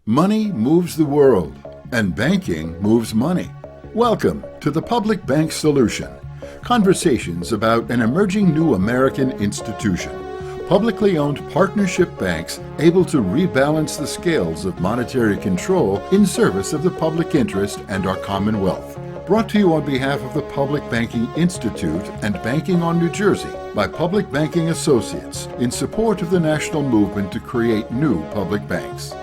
Money moves the world, and banking moves money. Welcome to the Public Bank Solution. Conversations about an emerging new American institution. Publicly owned partnership banks able to rebalance the scales of monetary control in service of the public interest and our commonwealth. Brought to you on behalf of the Public Banking Institute and Banking on New Jersey by Public Banking Associates in support of the national movement to create new public banks.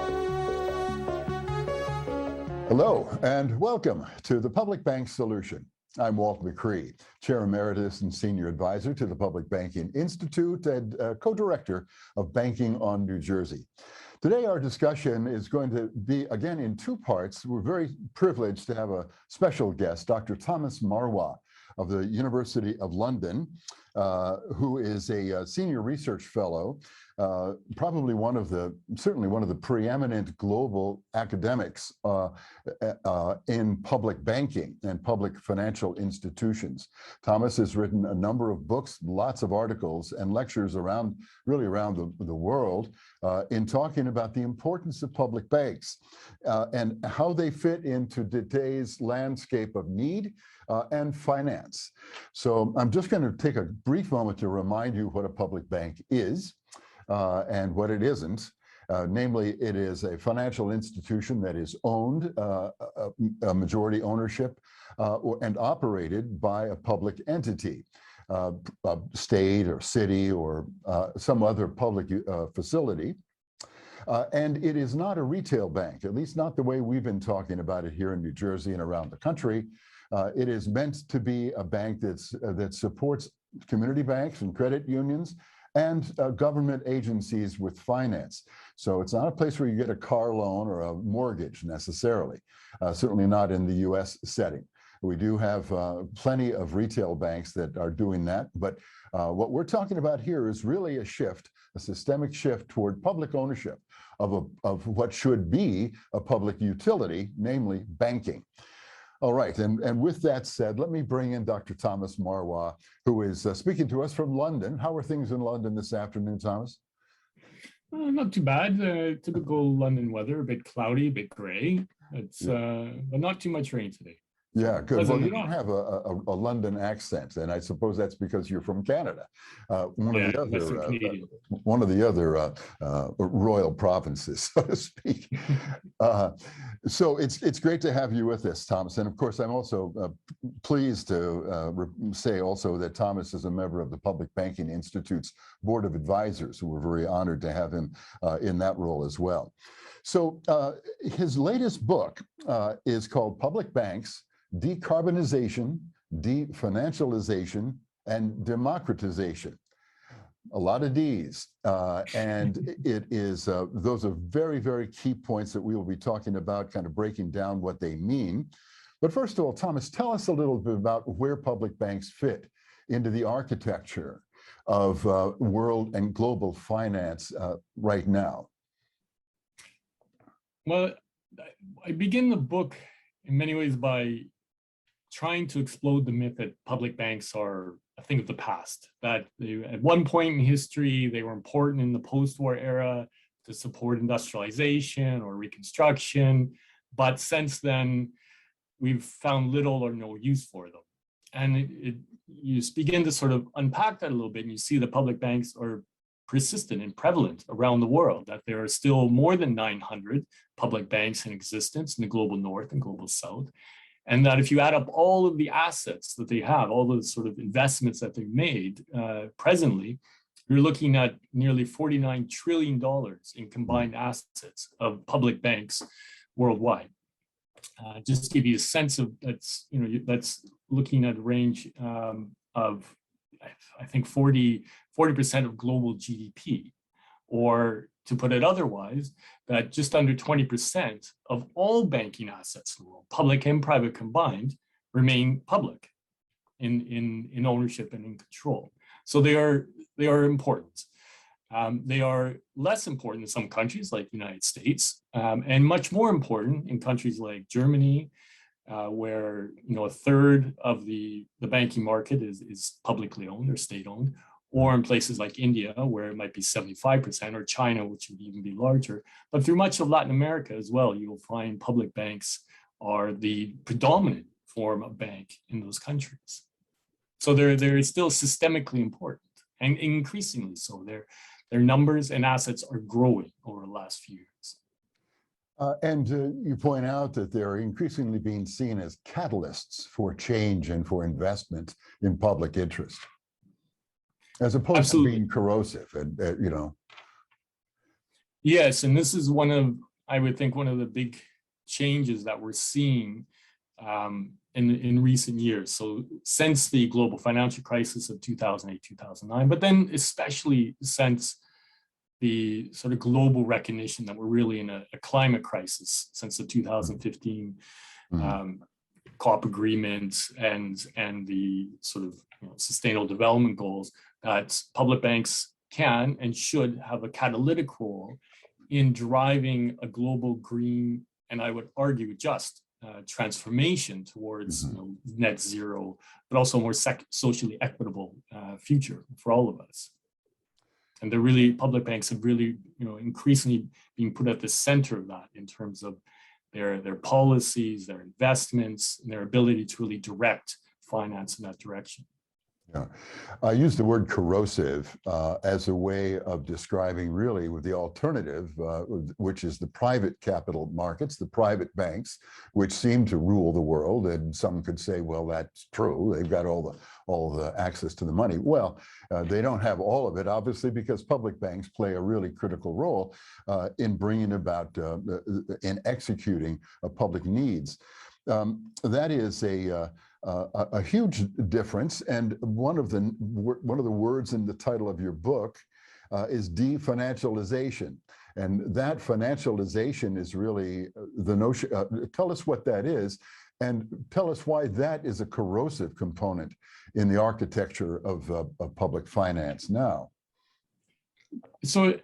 Hello, and welcome to the Public Bank Solution. I'm Walt McCree, Chair Emeritus and Senior Advisor to the Public Banking Institute and co-director of Banking on New Jersey. Today, our discussion is going to be, again, in two parts. We're very privileged to have a special guest, Dr. Thomas Marois of the University of London, who is a senior research fellow, probably certainly one of the preeminent global academics in public banking and public financial institutions. Thomas has written a number of books, lots of articles and lectures around the world in talking about the importance of public banks and how they fit into today's landscape of need and finance. So I'm just going to take a brief moment to remind you what a public bank is and what it isn't. Namely, it is a financial institution that is owned, a majority ownership, and operated by a public entity, a state or city or some other public facility. And it is not a retail bank, at least not the way we've been talking about it here in New Jersey and around the country. It is meant to be a bank that supports community banks and credit unions and government agencies with finance. So it's not a place where you get a car loan or a mortgage necessarily, certainly not in the US setting. We do have plenty of retail banks that are doing that, but what we're talking about here is really a systemic shift toward public ownership of what should be a public utility, namely banking. All right, and with that said, let me bring in Dr. Thomas Marois, who is speaking to us from London. How are things in London this afternoon, Thomas? Not too bad. Typical London weather, a bit cloudy, a bit gray. It's but not too much rain today. Yeah, good. Well, you don't have a London accent, and I suppose that's because you're from Canada, one of the other royal provinces, so to speak. So it's great to have you with us, Thomas. And of course, I'm also pleased to say also that Thomas is a member of the Public Banking Institute's Board of Advisors, who we're very honored to have him in that role as well. So his latest book is called Public Banks: Decarbonization, Definancialization, and Democratization. A lot of D's, and it is, those are very, very key points that we will be talking about, kind of breaking down what they mean. But first of all, Thomas, tell us a little bit about where public banks fit into the architecture of world and global finance right now. Well, I begin the book in many ways by trying to explode the myth that public banks are a thing of the past, that at one point in history, they were important in the post-war era to support industrialization or reconstruction. But since then, we've found little or no use for them. And you begin to sort of unpack that a little bit, and you see that public banks are persistent and prevalent around the world, that there are still more than 900 public banks in existence in the global north and global south. And that if you add up all of the assets that they have, all those sort of investments that they've made presently, you're looking at nearly $49 trillion in combined assets of public banks worldwide. Just to give you a sense of that's looking at a range of, I think, 40% of global GDP, or to put it otherwise, that just under 20% of all banking assets in the world, public and private combined, remain public in ownership and in control. So they are important. They are less important in some countries like the United States, and much more important in countries like Germany, where a third of the banking market is publicly owned or state-owned, or in places like India, where it might be 75%, or China, which would even be larger. But through much of Latin America as well, you will find public banks are the predominant form of bank in those countries. So they're still systemically important, and increasingly so. Their numbers and assets are growing over the last few years. And you point out that they're increasingly being seen as catalysts for change and for investment in public interest, as opposed Absolutely. to being corrosive. And Yes, and this is I would think, one of the big changes that we're seeing in recent years. So since the global financial crisis of 2008, 2009, but then especially since the sort of global recognition that we're really in a climate crisis, since the 2015 COP agreement and the sort of sustainable development goals, that public banks can and should have a catalytic role in driving a global green, and I would argue just transformation towards net zero, but also a more socially equitable future for all of us. And public banks have really, increasingly being put at the center of that in terms of their policies, their investments, and their ability to really direct finance in that direction. Yeah, I use the word corrosive as a way of describing really with the alternative, which is the private capital markets, the private banks, which seem to rule the world. And some could say, well, that's true. They've got all the access to the money. Well, they don't have all of it, obviously, because public banks play a really critical role in bringing about, in executing public needs. That is a huge difference, and one of the words in the title of your book is definancialization, and that financialization is really the notion. Tell us what that is, and tell us why that is a corrosive component in the architecture of public finance now. So,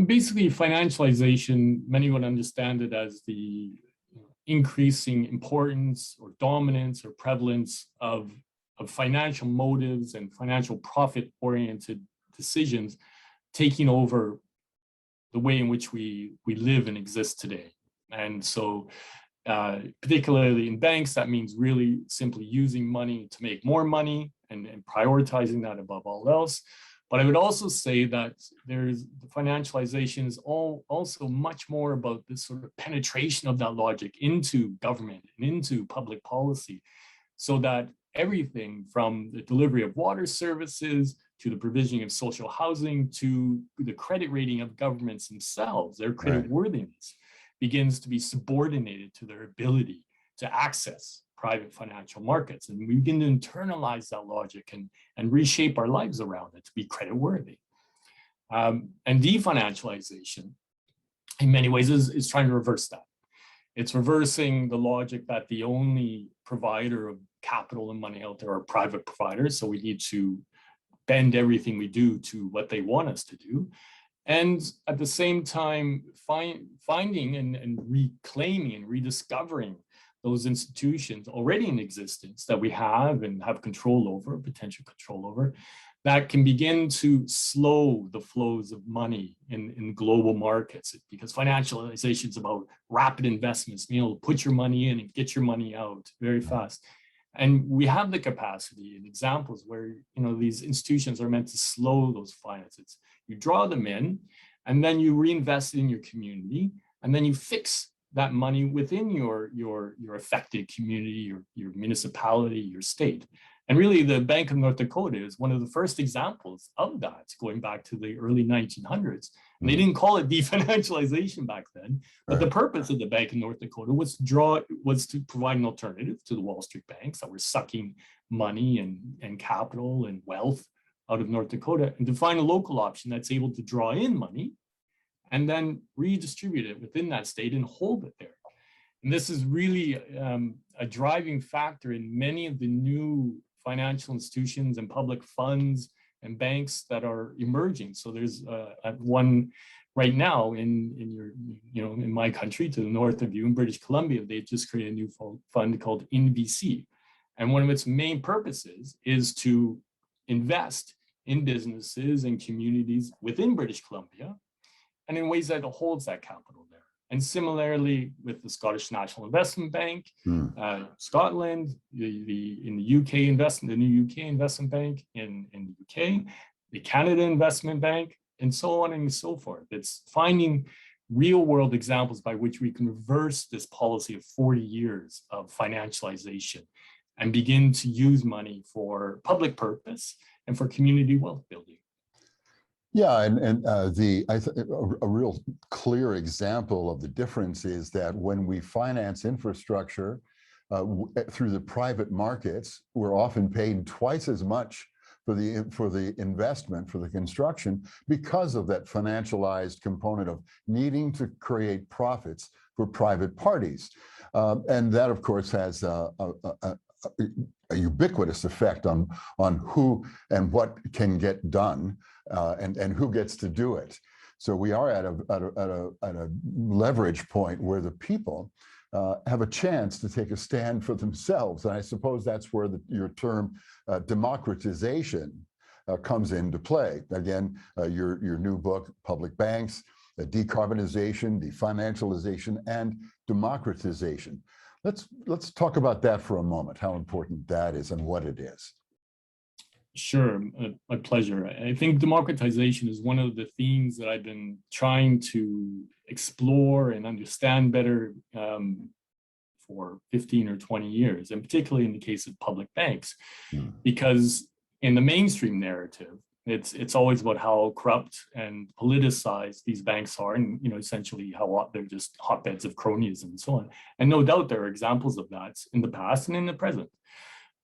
basically, financialization, many would understand it as the increasing importance or dominance or prevalence of financial motives and financial profit-oriented decisions taking over the way in which we live and exist today. And so particularly in banks, that means really simply using money to make more money and prioritizing that above all else. But I would also say that the financialization is also much more about this sort of penetration of that logic into government and into public policy, so that everything from the delivery of water services to the provisioning of social housing to the credit rating of governments themselves, their credit worthiness, begins to be subordinated to their ability to access private financial markets. And we begin to internalize that logic and reshape our lives around it to be credit worthy. And definancialization, in many ways, is trying to reverse that. It's reversing the logic that the only provider of capital and money out there are private providers. So we need to bend everything we do to what they want us to do. And at the same time, finding and reclaiming and rediscovering those institutions already in existence that we have and have control over, potential control over, that can begin to slow the flows of money in global markets, because financialization is about rapid investments, being able to put your money in and get your money out very fast. And we have the capacity and examples where these institutions are meant to slow those finances. You draw them in, and then you reinvest it in your community, and then you fix that money within your affected community, your municipality, your state. And really, the Bank of North Dakota is one of the first examples of that, going back to the early 1900s. And they didn't call it definancialization back then, but the purpose of the Bank of North Dakota was to provide an alternative to the Wall Street banks that were sucking money and capital and wealth out of North Dakota, and to find a local option that's able to draw in money and then redistribute it within that state and hold it there. And this is really a driving factor in many of the new financial institutions and public funds and banks that are emerging. So there's one right now in my country, to the north of you in British Columbia. They just created a new fund called InVC. And one of its main purposes is to invest in businesses and communities within British Columbia, and in ways that it holds that capital there. And similarly with the Scottish National Investment Bank, Scotland, in the UK the new UK Investment Bank in the UK, the Canada Investment Bank, and so on and so forth. It's finding real world examples by which we can reverse this policy of 40 years of financialization and begin to use money for public purpose and for community wealth building. Yeah, and a real clear example of the difference is that when we finance infrastructure through the private markets, we're often paid twice as much for the investment, for the construction, because of that financialized component of needing to create profits for private parties. And that, of course, has a ubiquitous effect on who and what can get done and who gets to do it. So we are at a leverage point where the people have a chance to take a stand for themselves. And I suppose that's where your term democratization comes into play. Again, your new book, Public Banks, Decarbonization, Definancialization, and Democratization. Let's talk about that for a moment, how important that is and what it is. Sure, my pleasure. I think democratization is one of the themes that I've been trying to explore and understand better for 15 or 20 years, and particularly in the case of public banks, because in the mainstream narrative, it's always about how corrupt and politicized these banks are, and essentially how they're just hotbeds of cronyism and so on. And no doubt there are examples of that in the past and in the present.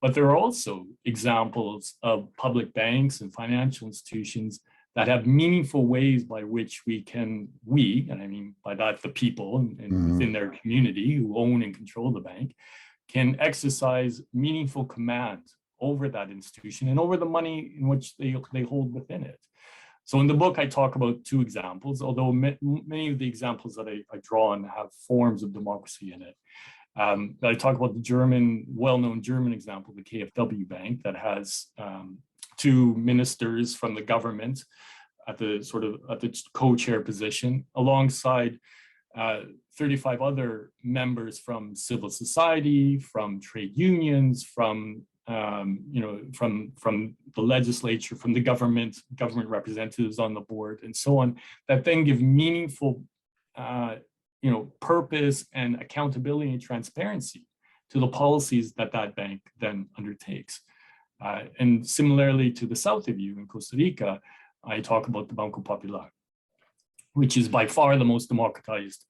But there are also examples of public banks and financial institutions that have meaningful ways by which and I mean by that the people and within their community who own and control the bank, can exercise meaningful command over that institution and over the money in which they hold within it. So in the book, I talk about two examples, although many of the examples that I draw on have forms of democracy in it. I talk about the well-known German example, the KfW Bank, that has two ministers from the government at the co-chair position, alongside 35 other members from civil society, from trade unions, from the legislature, from the government representatives on the board, and so on, that then give meaningful purpose and accountability and transparency to the policies that bank then undertakes. And similarly to the south of you in Costa Rica, I talk about the Banco Popular, which is by far the most democratized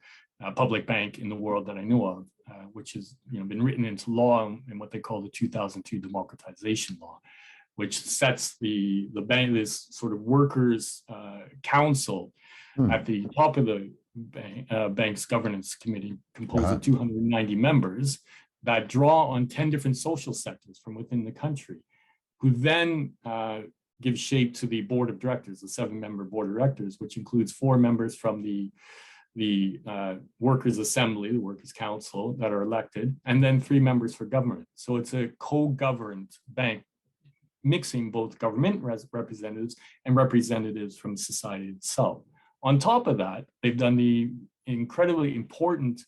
public bank in the world that I know of, which has been written into law in what they call the 2002 democratization law, which sets the bank, this sort of workers' council at the top of the bank's governance committee, composed of 290 members that draw on 10 different social sectors from within the country, who then give shape to the board of directors, the 7-member board of directors, which includes 4 members from the workers' assembly, the workers' council that are elected, and then 3 members for government. So it's a co-governed bank, mixing both government representatives and representatives from society itself. On top of that, they've done the incredibly important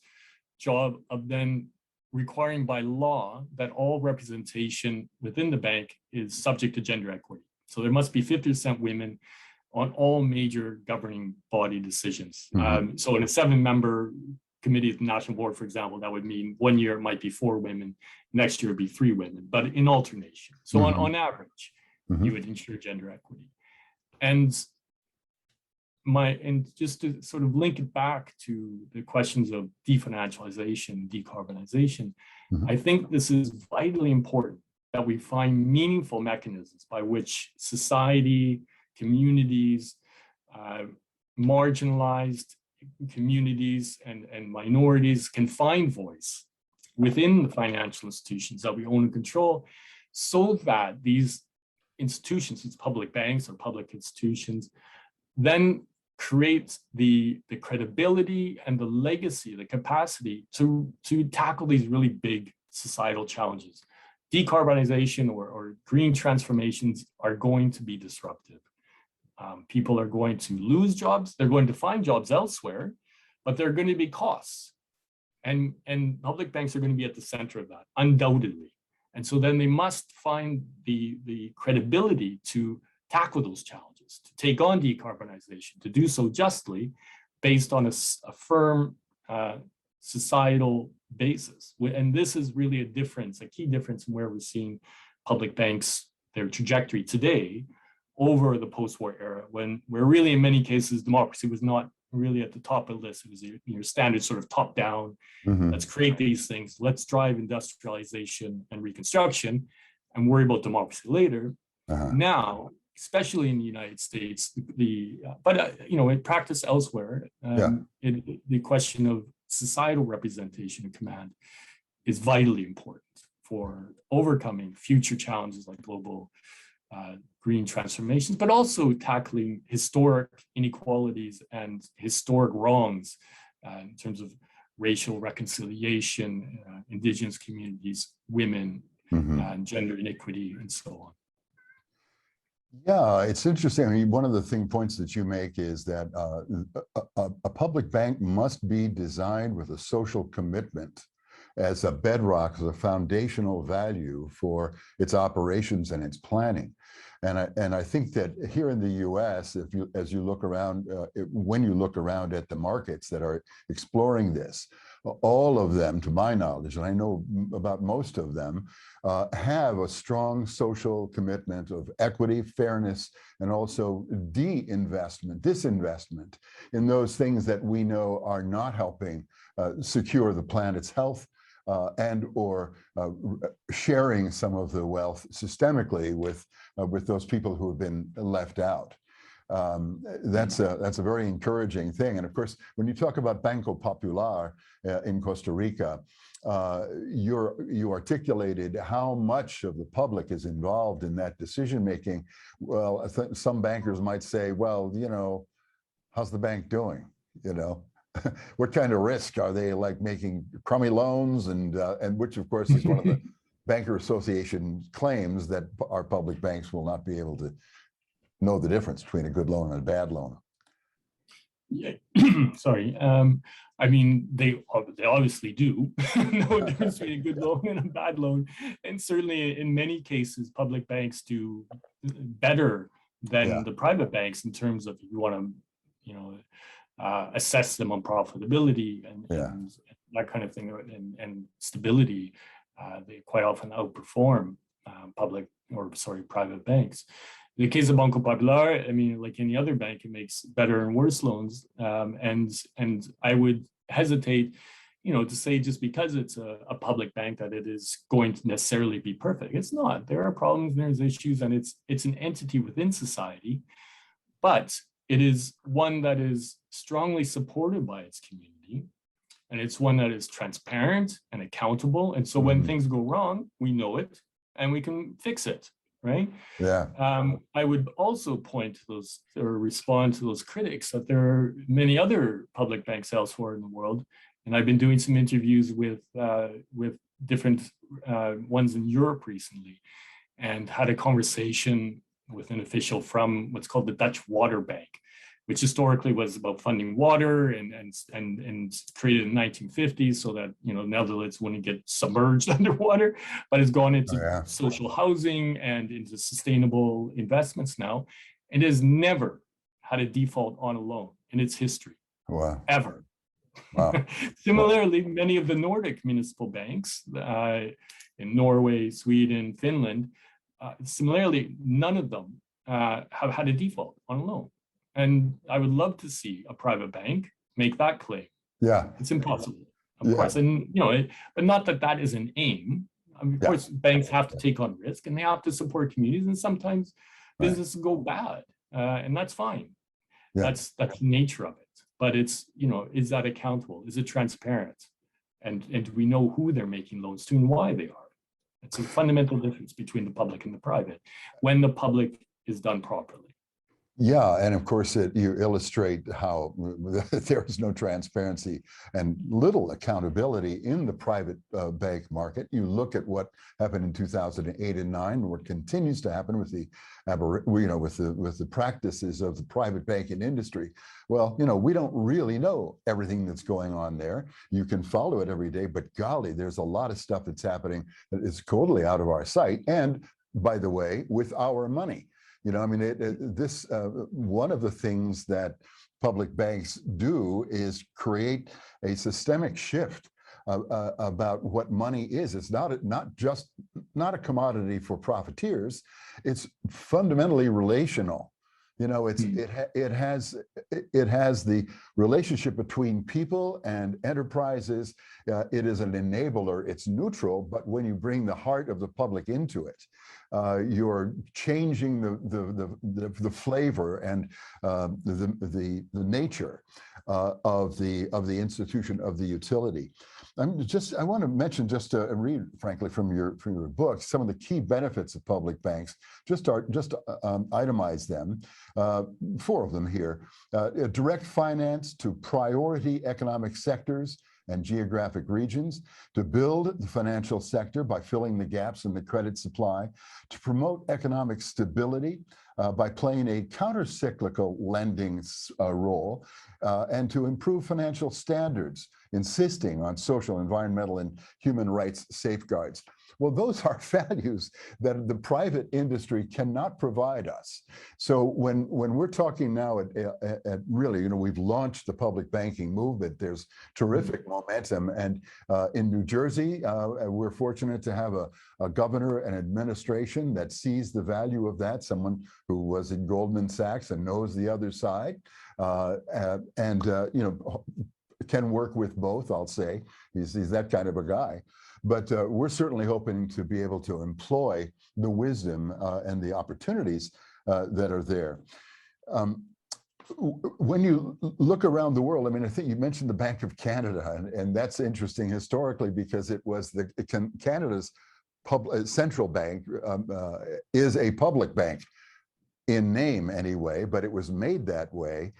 job of then requiring by law that all representation within the bank is subject to gender equity. So there must be 50% women on all major governing body decisions. So in a 7-member committee at the National Board, for example, that would mean one year it might be 4 women, next year it'd be 3 women, but in alternation. So on average, you would ensure gender equity. And just to sort of link it back to the questions of definancialization, decarbonization, I think this is vitally important that we find meaningful mechanisms by which society, communities, marginalized communities and minorities can find voice within the financial institutions that we own and control, so that these institutions, these public banks or public institutions, then create the credibility and the legacy, the capacity to tackle these really big societal challenges decarbonization or green transformations are going to be disruptive. People are going to lose jobs. They're going to find jobs elsewhere, but there are going to be costs. And public banks are going to be at the center of that, undoubtedly. And so then they must find the credibility to tackle those challenges, to take on decarbonization, to do so justly based on a firm societal basis. And this is really a key difference in where we're seeing public banks, their trajectory today over the post-war era, where really in many cases, democracy was not really at the top of the list. It was your standard sort of top-down, let's create these things, let's drive industrialization and reconstruction and worry about democracy later. Now, especially in the United States, but in practice elsewhere, the question of societal representation and command is vitally important for overcoming future challenges like global green transformations, but also tackling historic inequalities and historic wrongs in terms of racial reconciliation, indigenous communities, women, gender inequity, and so on. Yeah, it's interesting. I mean, one of the points that you make is that a public bank must be designed with a social commitment as a bedrock, as a foundational value for its operations and its planning. And I think that here in the U.S., as you look around, when you look around at the markets that are exploring this, all of them, to my knowledge, and I know about most of them, have a strong social commitment of equity, fairness, and also disinvestment in those things that we know are not helping secure the planet's health and or sharing some of the wealth systemically with those people who have been left out. That's a very encouraging thing. And of course, when you talk about Banco Popular in Costa Rica, you articulated how much of the public is involved in that decision making. Well, I think some bankers might say, well, how's the bank doing? What kind of risk are they, like making crummy loans, and which of course is one of the Banker Association claims, that our public banks will not be able to know the difference between a good loan and a bad loan. Yeah, sorry. I mean, they obviously do know the difference between a good loan and a bad loan, and certainly in many cases, public banks do better than the private banks in terms of, if you want to, assess them on profitability and that kind of thing, and stability. They quite often outperform private banks. In the case of Banco Popular, I mean, like any other bank, it makes better and worse loans. And I would hesitate, to say just because it's a public bank that it is going to necessarily be perfect. It's not. There are problems, there's issues, and it's an entity within society, but it is one that is strongly supported by its community. And it's one that is transparent and accountable. And so when things go wrong, we know it and we can fix it, right? Yeah. I would also point to those, or respond to those critics, that there are many other public banks elsewhere in the world. And I've been doing some interviews with different ones in Europe recently, and had a conversation with an official from what's called the Dutch Water Bank, which historically was about funding water and created in the 1950s so that Netherlands wouldn't get submerged underwater, but has gone into social housing and into sustainable investments now, and has never had a default on a loan in its history. Wow. Ever. Wow. Similarly, many of the Nordic municipal banks in Norway, Sweden, Finland, similarly, none of them have had a default on a loan. And I would love to see a private bank make that claim. Yeah, it's impossible, of course. And but not that is an aim. I mean, of course, banks have to take on risk, and they have to support communities. And sometimes businesses go bad, and that's fine. That's the nature of it. But it's is that accountable? Is it transparent? And do we know who they're making loans to and why they are? It's a fundamental difference between the public and the private when the public is done properly. Yeah, and of course, you illustrate how there is no transparency and little accountability in the private bank market. You look at what happened in 2008 and 9, and what continues to happen with the, with the practices of the private banking industry. Well, we don't really know everything that's going on there. You can follow it every day, but golly, there's a lot of stuff that's happening that is totally out of our sight. And by the way, with our money. I mean, one of the things that public banks do is create a systemic shift about what money is. It's not a commodity for profiteers. It's fundamentally relational. It has the relationship between people and enterprises. It is an enabler. It's neutral, but when you bring the heart of the public into it, you're changing the flavor and the nature of the institution, of the utility. I want to mention, just to read, frankly, from your book, some of the key benefits of public banks. Just itemize them. 4 of them here. Direct finance to priority economic sectors and geographic regions, to build the financial sector by filling the gaps in the credit supply, to promote economic stability by playing a counter-cyclical lending role, and to improve financial standards, insisting on social, environmental, and human rights safeguards. Well, those are values that the private industry cannot provide us. So when we're talking now at really, we've launched the public banking movement, there's terrific momentum. And in New Jersey, we're fortunate to have a governor and administration that sees the value of that, someone who was in Goldman Sachs and knows the other side, can work with both, I'll say. He's that kind of a guy. But we're certainly hoping to be able to employ the wisdom and the opportunities that are there. When you look around the world, I mean, I think you mentioned the Bank of Canada, and that's interesting historically because it was Canada's central bank is a public bank in name anyway, but it was made that way.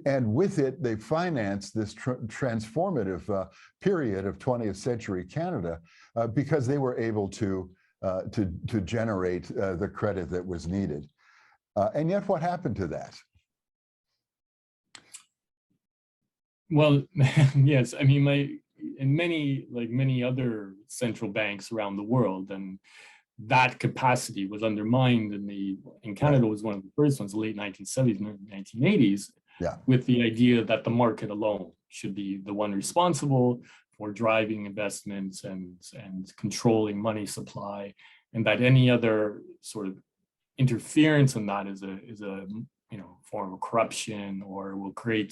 And with it, they financed this transformative period of 20th century Canada because they were able to generate the credit that was needed. And yet, what happened to that? Well, yes, I mean, many other central banks around the world, and that capacity was undermined in Canada was one of the first ones, the late 1970s and 1980s. Yeah. With the idea that the market alone should be the one responsible for driving investments and controlling money supply, and that any other sort of interference in that is a form of corruption, or will create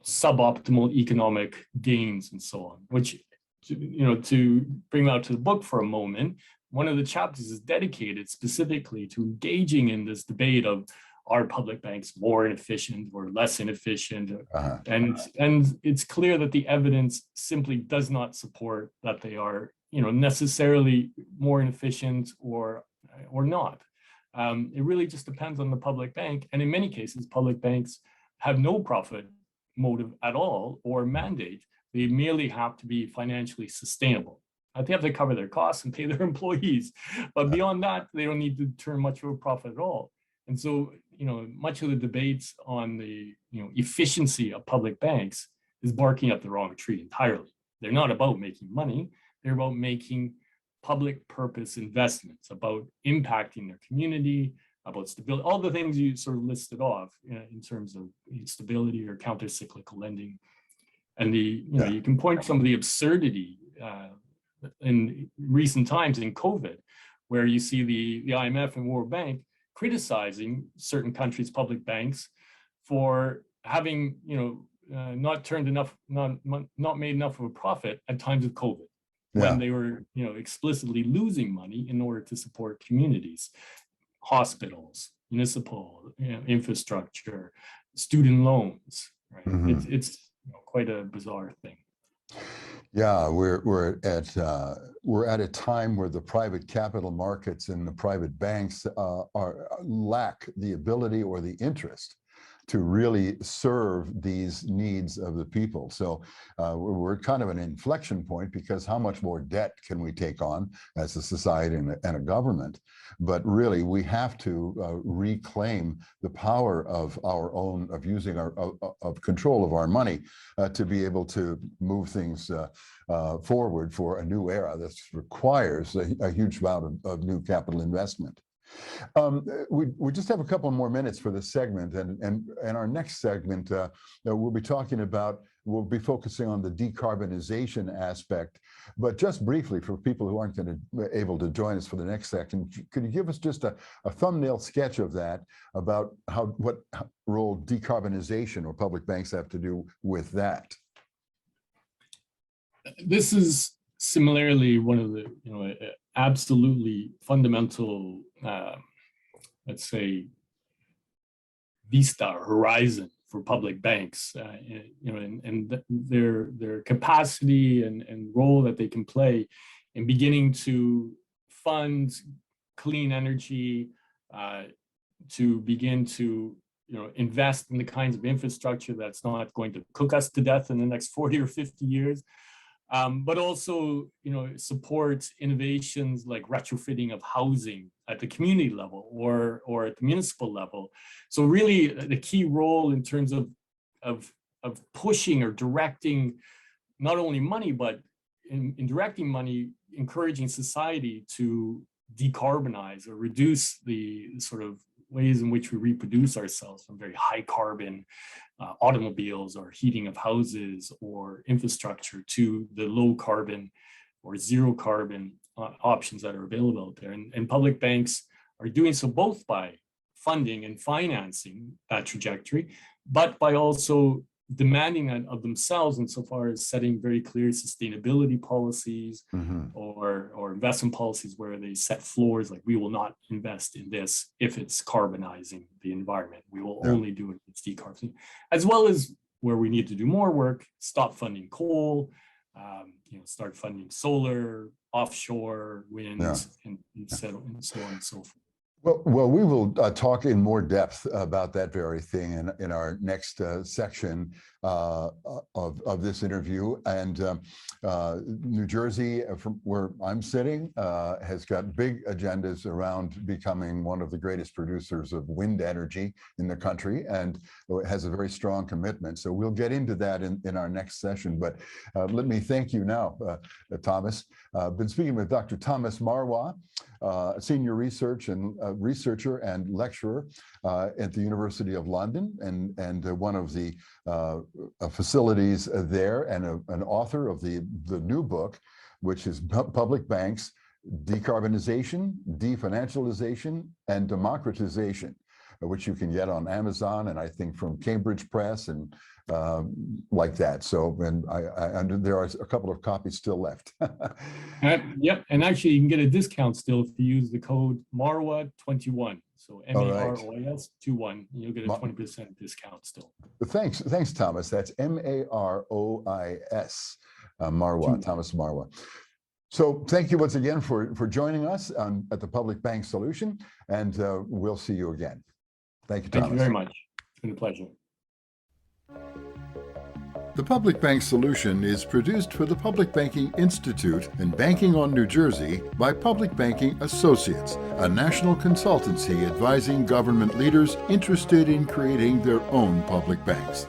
suboptimal economic gains and so on. Which, to bring that to the book for a moment, one of the chapters is dedicated specifically to engaging in this debate of, are public banks more inefficient or less inefficient? And it's clear that the evidence simply does not support that they are, necessarily more inefficient or not. It really just depends on the public bank. And in many cases, public banks have no profit motive at all or mandate. They merely have to be financially sustainable. They have to cover their costs and pay their employees. But beyond that, they don't need to turn much of a profit at all. And so, much of the debates on the efficiency of public banks is barking up the wrong tree entirely. They're not about making money. They're about making public purpose investments, about impacting their community, about stability, all the things you sort of listed off in terms of stability or counter-cyclical lending. And you can point to some of the absurdity in recent times in COVID, where you see the IMF and World Bank criticizing certain countries' public banks for having, not made enough of a profit at times of COVID, when they were, explicitly losing money in order to support communities, hospitals, municipal infrastructure, student loans. Right? It's quite a bizarre thing. Yeah, we're at a time where the private capital markets and the private banks lack the ability or the interest to really serve these needs of the people. So we're kind of an inflection point, because how much more debt can we take on as a society and a government? But really, we have to reclaim the power of our own, of using of control of our money to be able to move things forward for a new era that requires a huge amount of new capital investment. We just have a couple more minutes for this segment, and our next segment, we'll be talking about, we'll be focusing on the decarbonization aspect. But just briefly, for people who aren't going to able to join us for the next section, could you give us just a thumbnail sketch of that, about what role decarbonization or public banks have to do with that? This is similarly one of the absolutely fundamental, let's say, vista or horizon for public banks, and their capacity and role that they can play in beginning to fund clean energy, to begin to invest in the kinds of infrastructure that's not going to cook us to death in the next 40 or 50 years. But also, support innovations like retrofitting of housing at the community level or at the municipal level. So really, the key role in terms of pushing or directing not only money, but in directing money, encouraging society to decarbonize or reduce the sort of ways in which we reproduce ourselves from very high carbon automobiles or heating of houses or infrastructure to the low carbon or zero carbon options that are available out there. And public banks are doing so both by funding and financing that trajectory, but by also demanding that of themselves insofar as setting very clear sustainability policies or investment policies where they set floors, like we will not invest in this if it's carbonizing the environment. We will only do it if it's decarbonizing, as well as where we need to do more work, stop funding coal, start funding solar, offshore wind, and so on and so forth. Well, we will talk in more depth about that very thing in our next section of this interview. And New Jersey, from where I'm sitting, has got big agendas around becoming one of the greatest producers of wind energy in the country, and has a very strong commitment. So we'll get into that in our next session. But let me thank you now, Thomas. I've been speaking with Dr. Thomas Marois, senior researcher and lecturer at the University of London, and one of the facilities there, and an author of the new book, which is Public Banks: Decarbonization, Definancialization, and Democratization, which you can get on Amazon, and I think from Cambridge Press and like that. So, and there are a couple of copies still left. Yep, and actually you can get a discount still if you use the code Marois21. So MAROIS 21, and you'll get a 20% discount still. Thanks, Thomas. That's MAROIS, Marois, Thomas Marois. So thank you once again for joining us at the Public Bank Solution, and we'll see you again. Thank you, Thomas. Thank you very much. It's been a pleasure. The Public Bank Solution is produced for the Public Banking Institute and Banking on New Jersey by Public Banking Associates, a national consultancy advising government leaders interested in creating their own public banks.